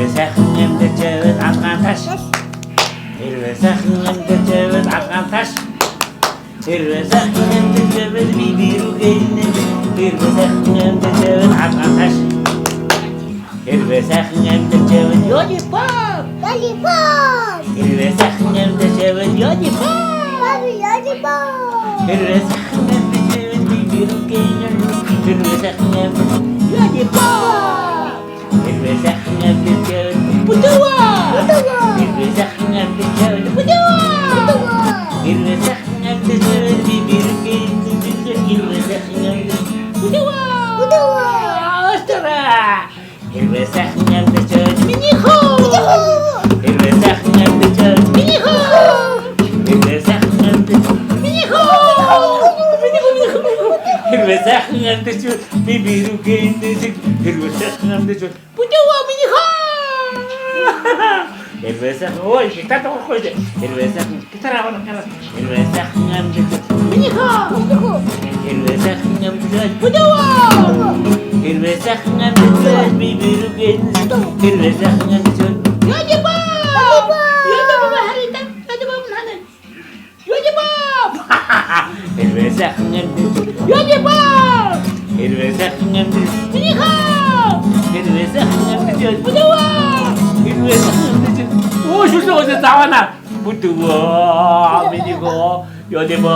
сайхан амьдарч байвал алгаан таш. Хэрвээ сайхан амьдарч байвал алгаан таш. Хэрвээ сайхан амьдарч байвал би рүүгээ нэмэх. Хэрвээ сайхан амьдарч байвал алгаан таш. Хэрвээ сайхан амьдарч байвал ёлипоп. Хэрвээ сайхан амьдарч байвал ёлипоп. Хэрвээ сайхан амьдарч байвал би рүүгээ нэмэх. Хэрвээ сайхан амьдарч ёлипоп. Хэрвээ сайхан амьдарч байвал будуа. Хэрвээ сайхан амьдарч байвал будуа. Хэрвээ сайхан амьдарч байвал би рүүгээ нэмэх. Хэрвээ сайхан амьдарч будуа. Остра. Хэрвээ сайхан амьдарч байвал минихо. Хэрвээ сайхан амьдарч байвал минихо. Хэрвээ сайхан амьдарч минихо. Хэрвээ сайхан амьдарч би рүүгээ нэмэх. Хэрвээ сайхан амьдарч будуа минихо. Хэрвээ сайхан ой гитар тоглохгүй. Хэрвээ сайхан гитар авах гэнэ. Хэрвээ сайхан амьдарч минихо. Хэрвээ сайхан амьдарч будуа. Хэрвээ сайхан амьдарч би рүүгээ нэмэх. Хэрвээ сайхан амьдарч ёлипоп. Ёлипоп харитан. Ёлипоп нанэ. Ёлипоп. Хэрвээ сайхан амьдарч ёлипоп. Хэрвээ сайхан амьдарч минихо. Хэрвээ сайхан амьдарч будуа. Хэрвээ сайхан амьдарч 오 실수가 나와나 무두워 미니고 요데뭐